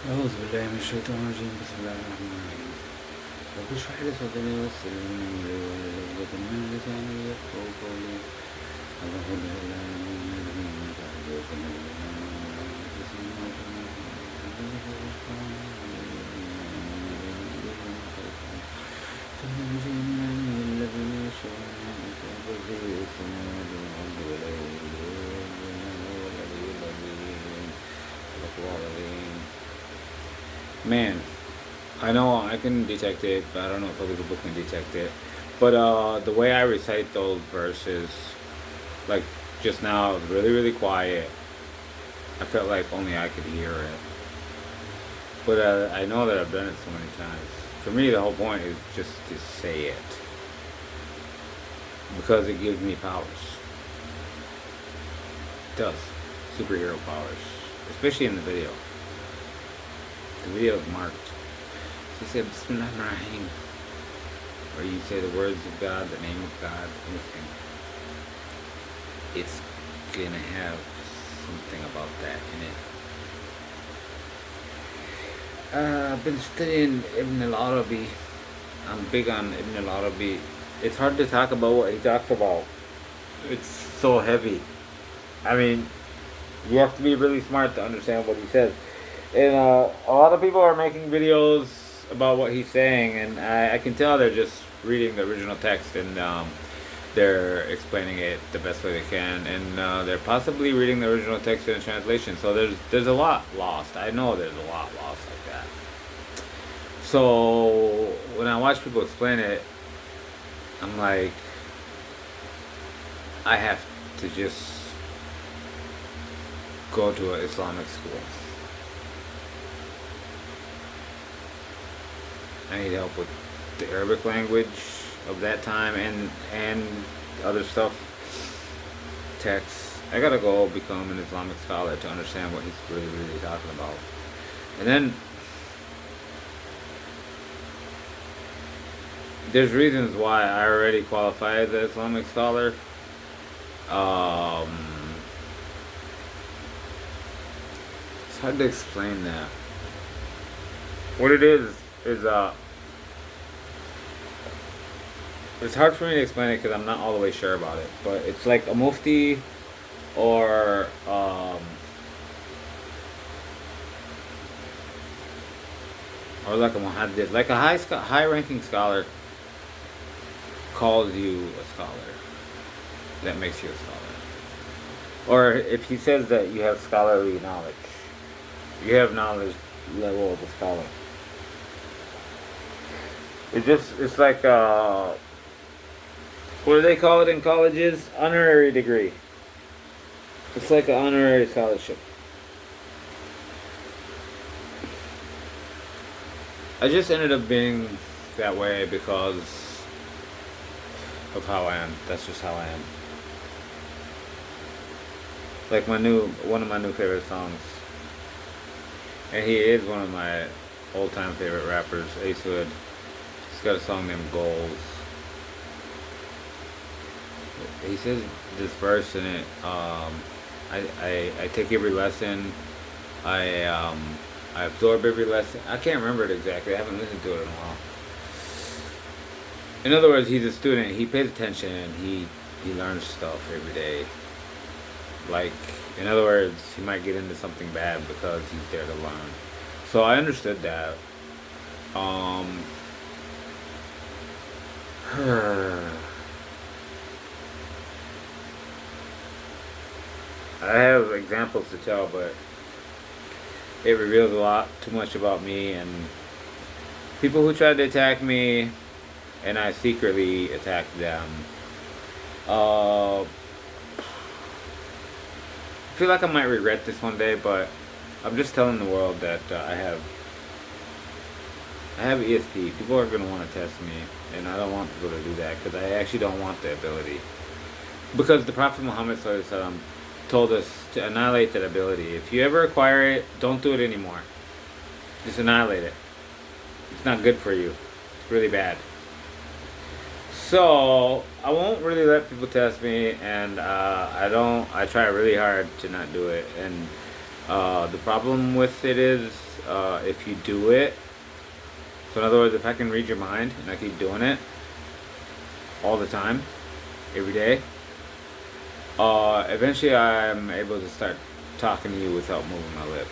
أعوذ بالله من الشيطان الرجيم بسم الله الرحمن الرحيم رب اشرح لي صدري ويسر لي أمري واحلل عقدة من لساني يفقهوا قولي اللهم لا إله إلا أنت تنجينا من الذين يشاءون بديع السماوات والأرض ولا هو العلي العظيم صدق الله العظيم. Man, I know I can detect it, but I don't know if other people can detect it. But the way I recite those verses, like just now, it was really, really quiet. I felt like only I could hear it. But I know that I've done it so many times. For me, the whole point is just to say it. Because it gives me powers. It does. Superhero powers. Especially in the video. The video is marked. So you say Bismillahirrahmanirrahim. Or you say the words of God, the name of God, anything. It's gonna have something about that in it. I've been studying Ibn al-Arabi. I'm big on Ibn al-Arabi. It's hard to talk about what he talks about. It's so heavy. I mean, you have to be really smart to understand what he says. And a lot of people are making videos about what he's saying, and I can tell they're just reading the original text and they're explaining it the best way they can, and they're possibly reading the original text in a translation. So there's a lot lost. I know there's a lot lost like that. So when I watch people explain it, I'm like, I have to just go to an Islamic school. I need help with the Arabic language of that time and other stuff, texts. I gotta go become an Islamic scholar to understand what he's really, really talking about. And then there's reasons why I already qualify as an Islamic scholar. Um, it's hard to explain that. What it is it's hard for me to explain it because I'm not all the way sure about it. But it's like a mufti or like a muhaddith, like a high ranking scholar calls you a scholar. That makes you a scholar. Or if he says that you have scholarly knowledge, you have knowledge level of a scholar. It's like what do they call it in colleges? Honorary degree. It's like an honorary scholarship. I just ended up being that way because of how I am. That's just how I am. Like one of my new favorite songs, and he is one of my old-time favorite rappers, Ace Hood. He's got a song named Goals. He says this verse in it. I take every lesson. I I absorb every lesson. I can't remember it exactly. I haven't listened to it in a while. In other words, he's a student. He pays attention. And he learns stuff every day. Like, in other words, he might get into something bad because he's there to learn. So I understood that. Um, I have examples to tell, but it reveals a lot too much about me and people who tried to attack me, and I secretly attacked them. I feel like I might regret this one day, but I'm just telling the world that I have ESP. People are gonna want to test me, and I don't want people to do that because I actually don't want the ability. Because the Prophet Muhammad SAW told us to annihilate that ability. If you ever acquire it, don't do it anymore. Just annihilate it. It's not good for you. It's really bad. So I won't really let people test me, and I don't. I try really hard to not do it, and The problem with it is if you do it. So in other words, if I can read your mind and I keep doing it all the time, every day, eventually I'm able to start talking to you without moving my lips.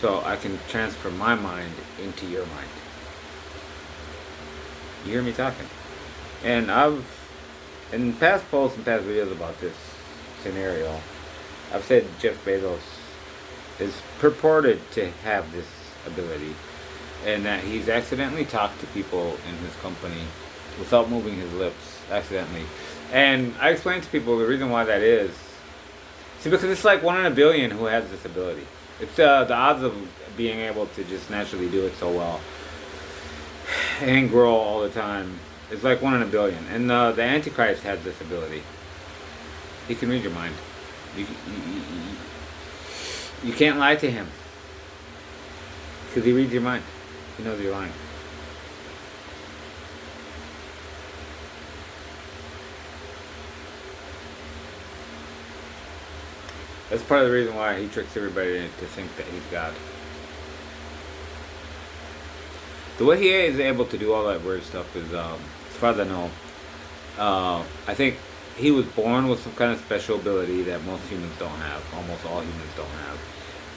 So I can transfer my mind into your mind. You hear me talking? And I've, in past posts and past videos about this scenario, I've said Jeff Bezos is purported to have this ability, and that he's accidentally talked to people in his company without moving his lips, accidentally. And I explained to people the reason why that is. See, because it's like 1 in a billion who has this ability. It's the odds of being able to just naturally do it so well and grow all the time. It's like 1 in a billion. And the Antichrist has this ability. He can read your mind. You can't lie to him because he reads your mind. He knows you're lying. That's part of the reason why he tricks everybody to think that he's God. The way he is able to do all that weird stuff is, as far as I know, I think he was born with some kind of special ability that most humans don't have. Almost all humans don't have.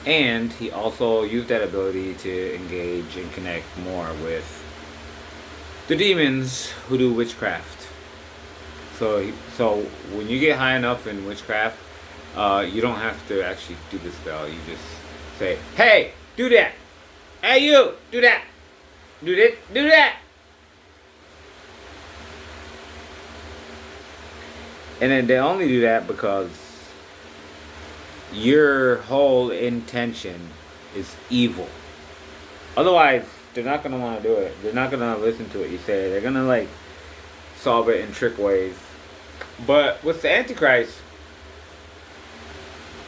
And he also used that ability to engage and connect more with the demons who do witchcraft. So when you get high enough in witchcraft, you don't have to actually do the spell. You just say, "Hey, do that. Hey, you, do that. Do that. Do that." And then they only do that because your whole intention is evil. Otherwise, they're not going to want to do it. They're not going to listen to what you say. They're going to like solve it in trick ways. But with the Antichrist,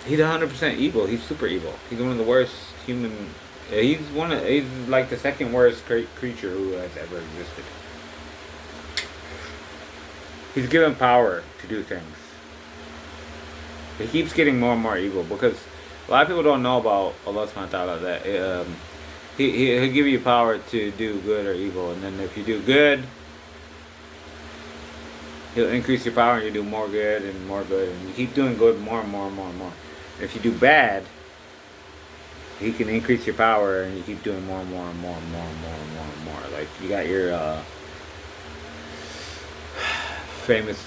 he's 100% evil. He's super evil. He's one of the worst human. He's like the second worst creature who has ever existed. He's given power to do things. He keeps getting more and more evil because a lot of people don't know about Allah subhanahu wa ta'ala that he'll give you power to do good or evil, and then if you do good, he'll increase your power and you do more good, and you keep doing good more and more and more and more. And if you do bad, he can increase your power and you keep doing more and more and more and more and more and more and more. Like you got your famous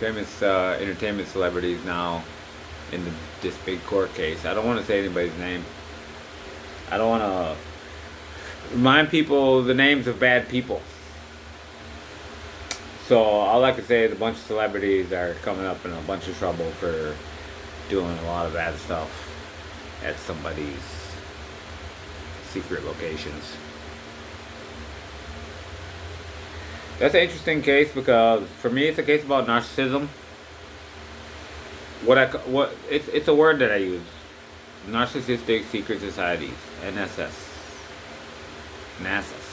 entertainment celebrities now in this big court case. I don't want to say anybody's name. I don't want to remind people the names of bad people. So all I can say is a bunch of celebrities are coming up in a bunch of trouble for doing a lot of bad stuff at somebody's secret locations. That's an interesting case because for me it's a case about narcissism. It's a word that I use. Narcissistic secret societies. NSS. NASA's.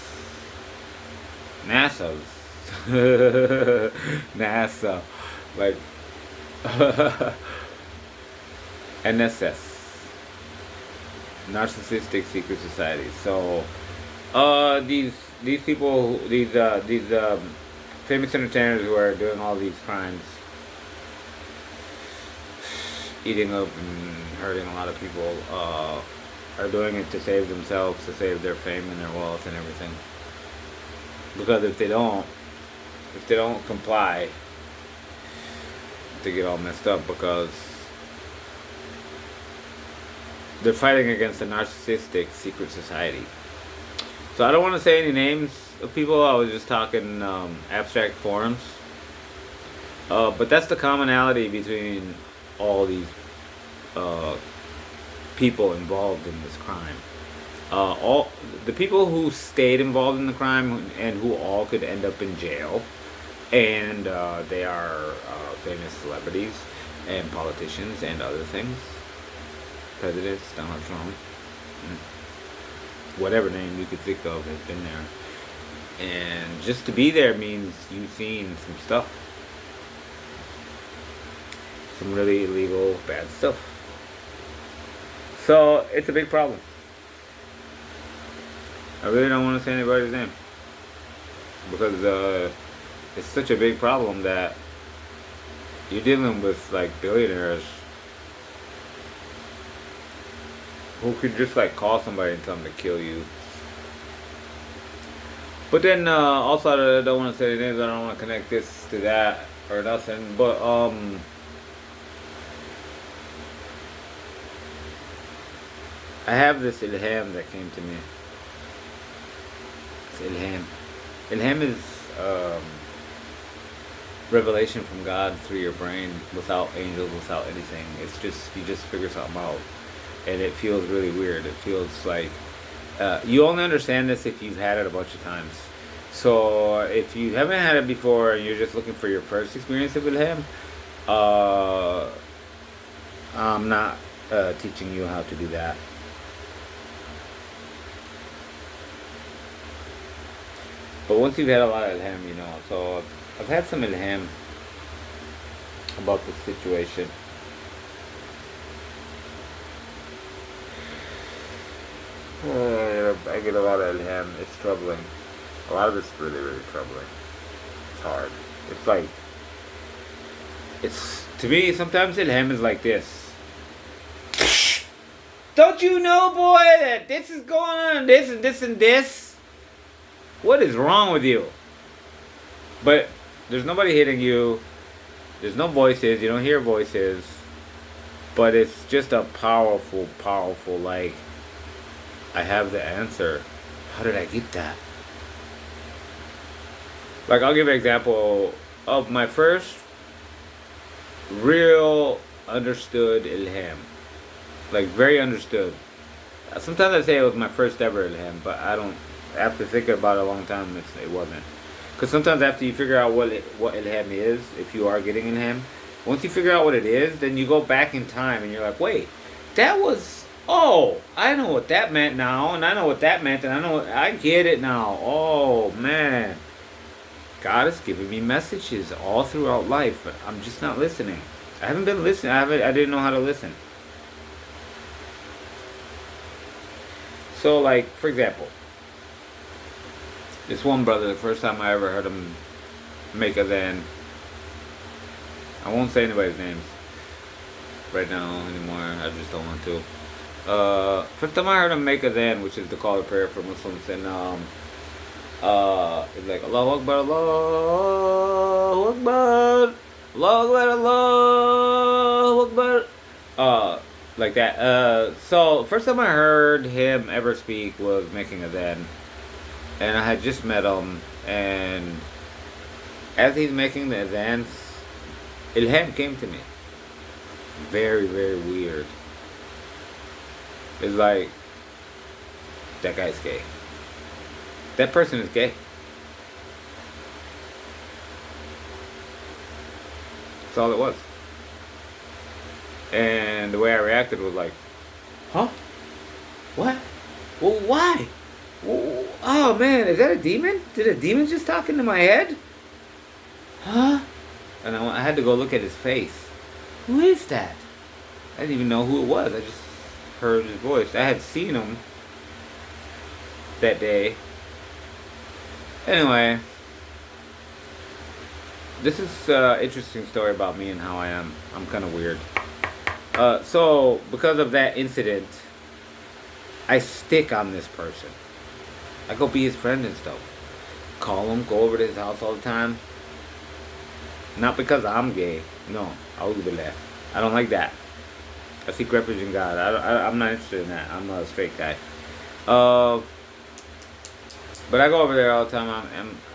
NASA. Like NSS. Narcissistic secret societies. So these people, these famous entertainers who are doing all these crimes, eating up and hurting a lot of people, are doing it to save themselves, to save their fame and their wealth and everything. Because if they don't comply, they get all messed up because they're fighting against a narcissistic secret society. So I don't want to say any names of people. I was just talking abstract forms. But that's the commonality between all these people involved in this crime. All the people who stayed involved in the crime and who all could end up in jail, and they are famous celebrities and politicians and other things. Presidents, Donald Trump, whatever name you could think of has been there. And just to be there means you've seen some stuff. Some really illegal, bad stuff. So it's a big problem. I really don't want to say anybody's name because it's such a big problem that you're dealing with like billionaires who could just like call somebody and tell them to kill you. But then also I don't want to say names. I don't want to connect this to that or nothing. But I have this Ilham that came to me. It's Ilham. Ilham is revelation from God through your brain, without angels, without anything. It's just you just figure something out, and it feels really weird. It feels like you only understand this if you've had it a bunch of times. So if you haven't had it before and you're just looking for your first experience of Ilham, I'm not teaching you how to do that. But once you've had a lot of Ilham, you know. So I've had some Ilham about this situation. I get a lot of Ilham. It's troubling. A lot of it's really, really troubling. It's hard. It's like, it's, to me, sometimes Ilham is like this. Don't you know, boy, that this is going on, this and this and this? What is wrong with you? But there's nobody hitting you. There's no voices. You don't hear voices. But it's just a powerful, powerful, like, I have the answer. How did I get that? Like, I'll give an example of my first real understood Ilham. Like, very understood. Sometimes I say it was my first ever Ilham, but I don't, after thinking about it a long time, it wasn't. Because sometimes after you figure out what Ilham is, if you are getting Ilham, once you figure out what it is, then you go back in time and you're like, wait, that was, oh, I know what that meant now, and I know what that meant, and I get it now. Oh, man. God is giving me messages all throughout life, but I'm just not listening. I haven't been listening. I didn't know how to listen. So, like, for example, this one brother, the first time I ever heard him make a Zen, I won't say anybody's names right now anymore. I just don't want to. First time I heard him make a Zen, which is the call to prayer for Muslims, and it's like Allahu Akbar, Allahu Akbar, Allahu Akbar, Allahu Akbar. Like that. So first time I heard him ever speak was making a Zen. And I had just met him, and as he's making the advance, Ilham came to me. Very, very weird. It's like, that guy's gay. That person is gay. That's all it was. And the way I reacted was like, huh? What? Well, why? Oh man, is that a demon? Did a demon just talk into my head? Huh? And I had to go look at his face. Who is that? I didn't even know who it was. I just heard his voice. I had seen him that day. Anyway, this is an interesting story about me and how I am. I'm kind of weird. So, because of that incident, I stick on this person. I go be his friend and stuff. Call him, go over to his house all the time. Not because I'm gay. No, I'll do that. I don't like that. I seek refuge in God. I'm not interested in that. I'm a straight guy. But I go over there all the time.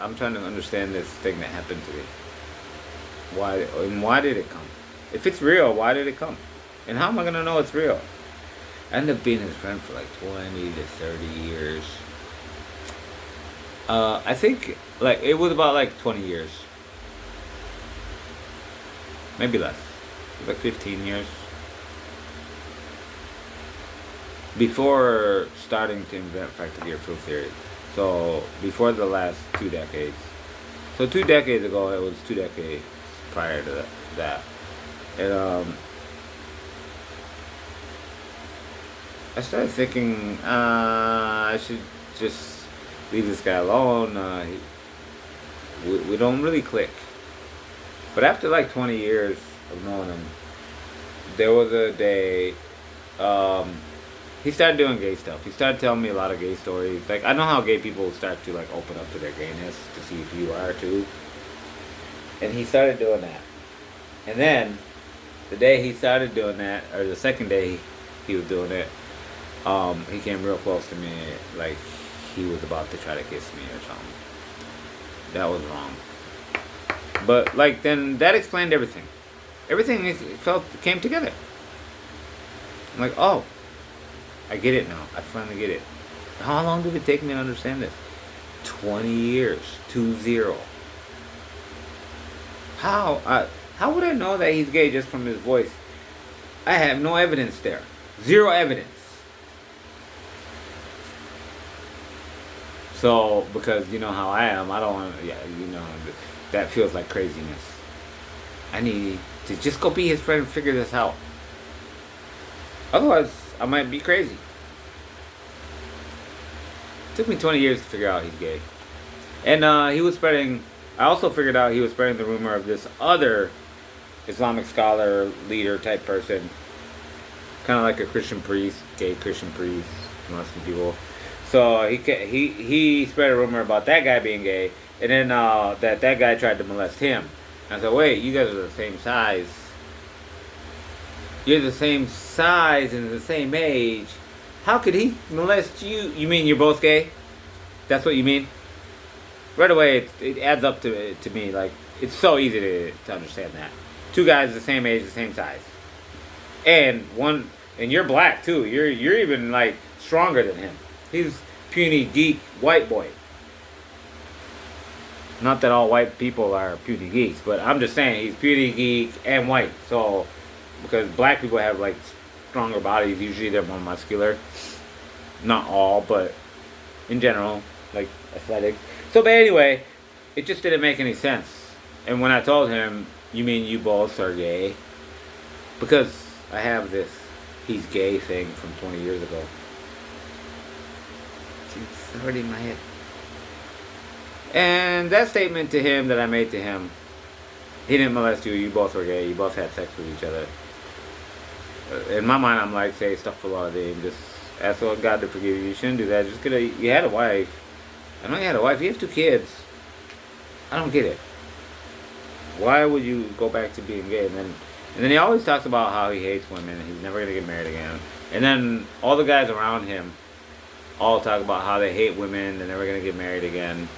I'm trying to understand this thing that happened to me. Why did it come? If it's real, why did it come? And how am I gonna know it's real? I ended up being his friend for like 20 to 30 years. I think like it was about like 20 years. Maybe less. Like 15 years. Before starting to invent factor proof theory. So before the last 2 decades. So 2 decades ago, it was 2 decades prior to that. And I started thinking I should just leave this guy alone. We don't really click. But after like 20 years of knowing him, there was a day um, he started doing gay stuff. He started telling me a lot of gay stories. Like I know how gay people start to like open up to their gayness to see if you are too. And he started doing that. And then the day he started doing that, or the second day he was doing it, he came real close to me, like he was about to try to kiss me or something. That was wrong. But like then that explained everything. Everything felt came together. I'm like, oh, I get it now. I finally get it. How long did it take me to understand this? 20 years. 2-0. How would I know that he's gay just from his voice? I have no evidence there. Zero evidence. So, because you know how I am, I don't want to, yeah, that feels like craziness. I need to just go be his friend and figure this out. Otherwise, I might be crazy. It took me 20 years to figure out he's gay. And he was spreading, I also figured out he was spreading the rumor of this other Islamic scholar, leader type person. Kind of like a Christian priest, gay Christian priest, Muslim people. So he spread a rumor about that guy being gay, and then that guy tried to molest him. And I said, wait, you guys are the same size. You're the same size and the same age. How could he molest you? You mean you're both gay? That's what you mean? Right away, it adds up to me. Like, it's so easy to understand that. Two guys the same age, the same size. And you're black too. You're even like stronger than him. He's puny geek white boy. Not that all white people are puny geeks, but I'm just saying he's puny geek and white. So because black people have like stronger bodies, usually they're more muscular. Not all, but in general, like athletic. So, but anyway, it just didn't make any sense. And when I told him, you mean you both are gay? Because I have this he's gay thing from 20 years ago. It's already in my head. And that statement to him that I made to him, he didn't molest you, you both were gay, you both had sex with each other. In my mind, I'm like, say stuff for a lot of days. Just ask God to forgive you. You shouldn't do that. Just you had a wife. I know you had a wife. You have 2 kids. I don't get it. Why would you go back to being gay? And then he always talks about how he hates women and he's never gonna get married again. And then all the guys around him all talk about how they hate women. They're never gonna get married again.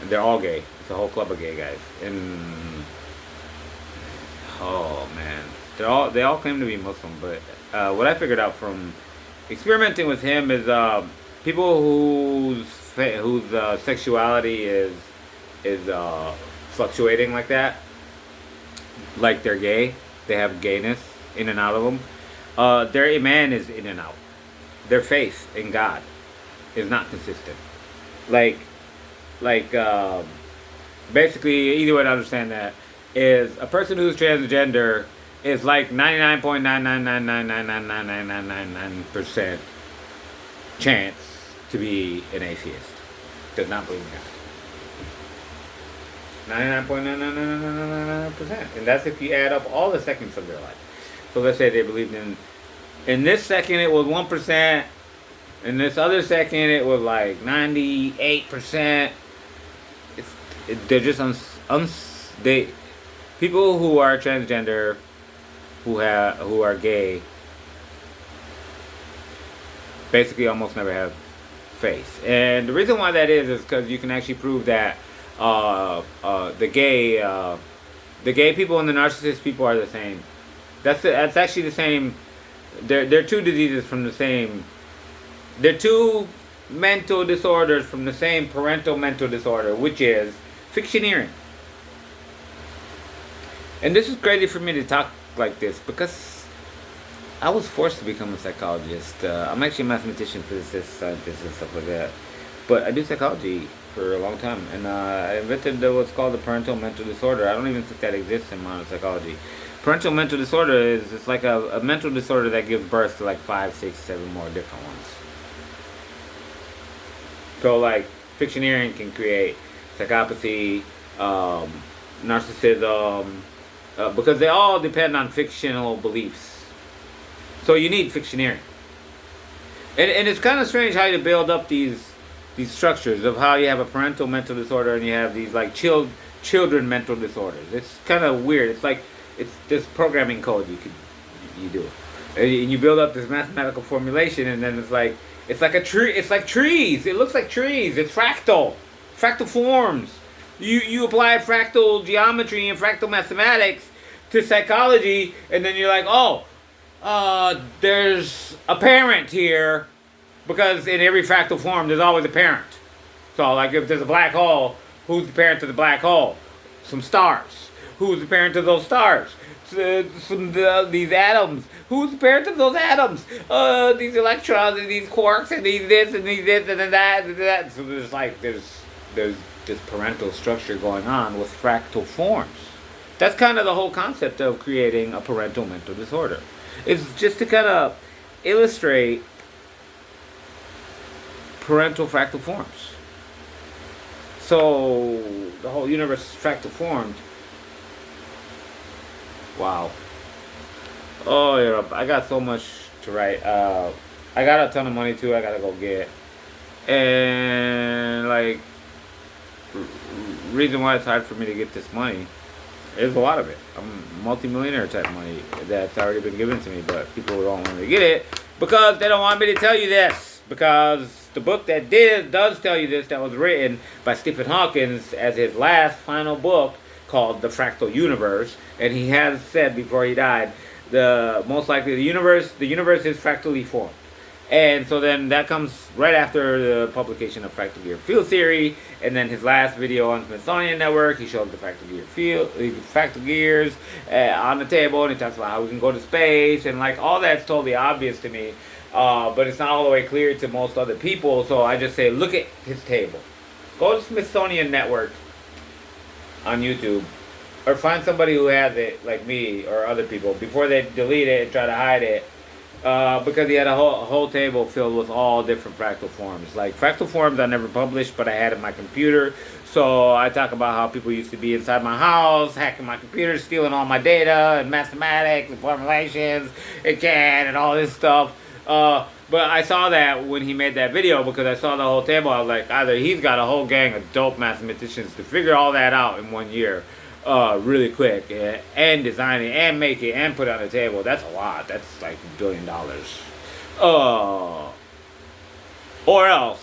And they're all gay. It's a whole club of gay guys. And oh man. They all claim to be Muslim, but what I figured out from experimenting with him is people whose sexuality is fluctuating like that, like they're gay, they have gayness in and out of them. Their iman is in and out. Their faith in God is not consistent. Like basically, easy way to understand that is a person who's transgender is like 99.999999999% chance to be an atheist. Does not believe in God. 99.99999%. And that's if you add up all the seconds of their life. So let's say they believed in this second it was 1%. In this other second it was like 98%. They're just people who are transgender, who are gay, basically almost never have faith. And the reason why that is because you can actually prove that the gay people and the narcissist people are the same. That's actually the same. They're 2 diseases from the same. They're 2 mental disorders from the same parental mental disorder, which is fictioneering. And this is crazy for me to talk like this because I was forced to become a psychologist. I'm actually a mathematician, physicist, scientist, and stuff like that. But I do psychology for a long time, and I invented what's called the parental mental disorder. I don't even think that exists in modern psychology. Parental mental disorder is it's like a mental disorder that gives birth to like 5, 6, 7 more different ones. So like fictioneering can create psychopathy, narcissism, because they all depend on fictional beliefs. So you need fictioneering, and it's kind of strange how you build up these structures of how you have a parental mental disorder and you have these like children mental disorders. It's kind of weird. It's like it's this programming code you do, and you build up this mathematical formulation, and then it's like a tree. It's like trees. It looks like trees. It's fractal forms. You apply fractal geometry and fractal mathematics to psychology, and then you're like, oh, there's a parent here, because in every fractal form there's always a parent. So like if there's a black hole, who's the parent of the black hole? Some stars. Who's the parent of those stars? These atoms. Who's the parent of those atoms? These electrons and these quarks and these this and these this and that and that. So there's this parental structure going on with fractal forms. That's kind of the whole concept of creating a parental mental disorder. It's just to kind of illustrate parental fractal forms. So the whole universe is fractal formed. Wow. Oh, yeah, I got so much to write. I got a ton of money too. I gotta go get, and like, reason why it's hard for me to get this money is a lot of it. I'm multi-millionaire type money that's already been given to me, but people don't want me to get it because they don't want me to tell you this. Because the book that does tell you this, that was written by Stephen Hawking as his last final book, called The Fractal Universe, and he has said before he died, most likely the universe is fractally formed. And so then that comes right after the publication of fractal gear field theory, and then his last video on Smithsonian Network, he shows the fractal gears on the table, and he talks about how we can go to space, and like all that's totally obvious to me, but it's not all the way clear to most other people. So I just say, look at his table. Go to Smithsonian Network on YouTube, or find somebody who has it, like me or other people, before they delete it and try to hide it, because he had a whole table filled with all different fractal forms. Like fractal forms I never published, but I had in my computer. So I talk about how people used to be inside my house, hacking my computer, stealing all my data and mathematics and formulations and CAD and all this stuff. But I saw that when he made that video, because I saw the whole table. I was like, either he's got a whole gang of dope mathematicians to figure all that out in 1 year, really quick, and design it and make it and put it on the table. That's a lot. That's like $1 billion. Or else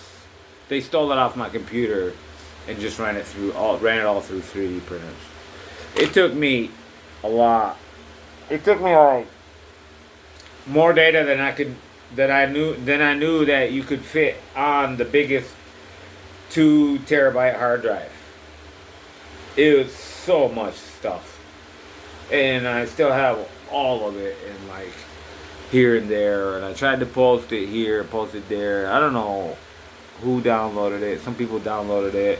they stole it off my computer and just ran it all through 3D printers. It took me a lot. It took me like more data than I knew that you could fit on the biggest 2 terabyte hard drive. It was so much stuff, and I still have all of it, and like here and there, and I tried to post it here, post it there. I don't know who downloaded it. Some people downloaded it,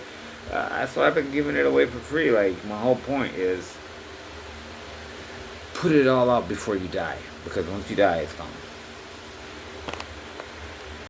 so I've been giving it away for free. Like, my whole point is put it all out before you die, because once you die, it's gone.